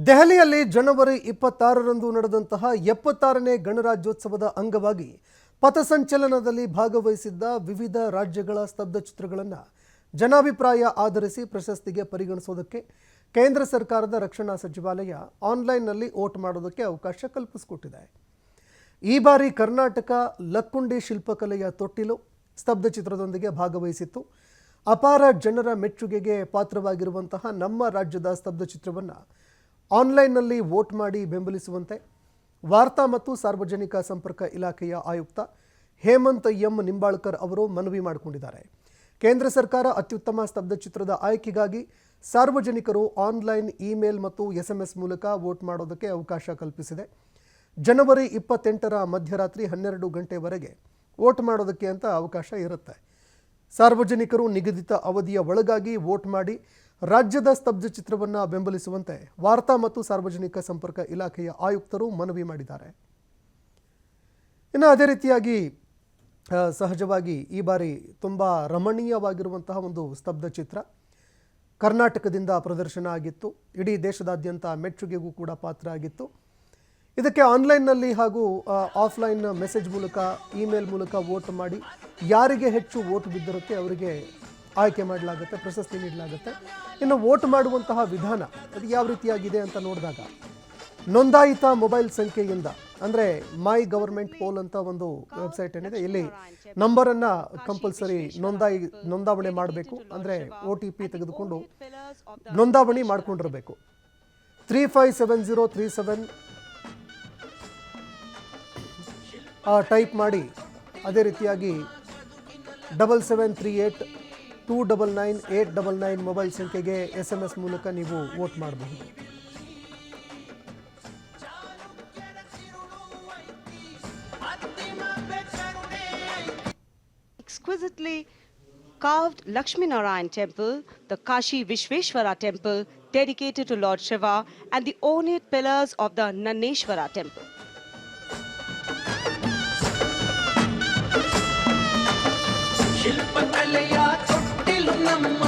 ದೆಹಲಿಯಲ್ಲಿ ಜನವರಿ 26ರಂದು ನಡೆದಂತಹ 76ನೇ ಗಣರಾಜ್ಯೋತ್ಸವದ ಅಂಗವಾಗಿ ಪಥಸಂಚಲನದಲ್ಲಿ ಭಾಗವಹಿಸಿದ್ದ ವಿವಿಧ ರಾಜ್ಯಗಳ ಸ್ತಬ್ಧಚಿತ್ರಗಳನ್ನು ಜನಾಭಿಪ್ರಾಯ ಆಧರಿಸಿ ಪ್ರಶಸ್ತಿಗೆ ಪರಿಗಣಿಸುವುದಕ್ಕೆ ಕೇಂದ್ರ ಸರ್ಕಾರದ ರಕ್ಷಣಾ ಸಚಿವಾಲಯ ಆನ್ಲೈನ್ನಲ್ಲಿ ವೋಟ್ ಮಾಡೋದಕ್ಕೆ ಅವಕಾಶ ಕಲ್ಪಿಸಿಕೊಟ್ಟಿದೆ. ಈ ಬಾರಿ ಕರ್ನಾಟಕ ಲಕ್ಕುಂಡಿ ಶಿಲ್ಪಕಲೆಯ ತೊಟ್ಟಿಲು ಸ್ತಬ್ಧಚಿತ್ರದೊಂದಿಗೆ ಭಾಗವಹಿಸಿತ್ತು. ಅಪಾರ ಜನರ ಮೆಚ್ಚುಗೆಗೆ ಪಾತ್ರವಾಗಿರುವಂತಹ ನಮ್ಮ ರಾಜ್ಯದ ಸ್ತಬ್ಧಚಿತ್ರವನ್ನು ಆನ್ಲೈನ್ನಲ್ಲಿ ವೋಟ್ ಮಾಡಿ ಬೆಂಬಲಿಸುವಂತೆ ವಾರ್ತಾ ಮತ್ತು ಸಾರ್ವಜನಿಕ ಸಂಪರ್ಕ ಇಲಾಖೆಯ ಆಯುಕ್ತ ಹೇಮಂತ್ ಎಂ ನಿಂಬಾಳ್ಕರ್ ಅವರು ಮನವಿ ಮಾಡಿಕೊಂಡಿದ್ದಾರೆ. ಕೇಂದ್ರ ಸರ್ಕಾರ ಅತ್ಯುತ್ತಮ ಸ್ತಬ್ಧಚಿತ್ರದ ಆಯ್ಕೆಗಾಗಿ ಸಾರ್ವಜನಿಕರು ಆನ್ಲೈನ್, ಇಮೇಲ್ ಮತ್ತು SMS ಮೂಲಕ ವೋಟ್ ಮಾಡೋದಕ್ಕೆ ಅವಕಾಶ ಕಲ್ಪಿಸಿದೆ. ಜನವರಿ 28ರ ಮಧ್ಯರಾತ್ರಿ 12 ಗಂಟೆವರೆಗೆ ವೋಟ್ ಮಾಡೋದಕ್ಕೆ ಅಂತ ಅವಕಾಶ ಇರುತ್ತೆ. ಸಾರ್ವಜನಿಕರು ನಿಗದಿತ ಅವಧಿಯ ಒಳಗಾಗಿ ವೋಟ್ ಮಾಡಿ ರಾಜ್ಯದ ಸ್ತಬ್ಧಚಿತ್ರವನ್ನು ಬೆಂಬಲಿಸುವಂತೆ ವಾರ್ತಾ ಮತ್ತು ಸಾರ್ವಜನಿಕ ಸಂಪರ್ಕ ಇಲಾಖೆಯ ಆಯುಕ್ತರು ಮನವಿ ಮಾಡಿದ್ದಾರೆ. ಇನ್ನು ಅದೇ ರೀತಿಯಾಗಿ ಸಹಜವಾಗಿ ಈ ಬಾರಿ ತುಂಬ ರಮಣೀಯವಾಗಿರುವಂತಹ ಒಂದು ಸ್ತಬ್ಧಚಿತ್ರ ಕರ್ನಾಟಕದಿಂದ ಪ್ರದರ್ಶನ ಆಗಿತ್ತು. ಇಡೀ ದೇಶದಾದ್ಯಂತ ಮೆಚ್ಚುಗೆಗೂ ಕೂಡ ಪಾತ್ರ ಆಗಿತ್ತು. ಇದಕ್ಕೆ ಆನ್ಲೈನ್ನಲ್ಲಿ ಹಾಗೂ ಆಫ್ಲೈನ್ ಮೆಸೇಜ್ ಮೂಲಕ, ಇಮೇಲ್ ಮೂಲಕ ವೋಟ್ ಮಾಡಿ ಯಾರಿಗೆ ಹೆಚ್ಚು ವೋಟ್ ಬಿದ್ದಿರುತ್ತೆ ಅವರಿಗೆ ಆಯ್ಕೆ ಮಾಡಲಾಗುತ್ತೆ, ಪ್ರಶಸ್ತಿ ನೀಡಲಾಗುತ್ತೆ. ಇನ್ನು ವೋಟ್ ಮಾಡುವಂತಹ ವಿಧಾನ ಅದು ಯಾವ ರೀತಿಯಾಗಿದೆ ಅಂತ ನೋಡಿದಾಗ ನೋಂದಾಯಿತ ಮೊಬೈಲ್ ಸಂಖ್ಯೆಯಿಂದ, ಅಂದರೆ ಮೈ ಗವರ್ಮೆಂಟ್ ಪೋಲ್ ಅಂತ ಒಂದು ವೆಬ್ಸೈಟ್ ಏನಿದೆ, ಇಲ್ಲಿ ನಂಬರನ್ನು ಕಂಪಲ್ಸರಿ ನೋಂದಾವಣೆ ಮಾಡಬೇಕು. ಅಂದರೆ OTP ತೆಗೆದುಕೊಂಡು ನೋಂದಾವಣಿ ಮಾಡ್ಕೊಂಡಿರಬೇಕು. 357037 ಟೈಪ್ ಮಾಡಿ, ಅದೇ ರೀತಿಯಾಗಿ 7738299899 ಮೊಬೈಲ್ ಸಂಖ್ಯೆಗೆ SMS ಮೂಲಕ ನೀವು ವೋಟ್ ಮಾಡಬಹುದು. Exquisitely carved Lakshmi Narayan temple, the Kashi Vishveshwara temple dedicated to Lord Shiva, and the ornate pillars of the Naneshwara temple. ಶಿಲ್ಪಕಲೆಯ ತೊಟ್ಟಿಲು ನಮ್ಮ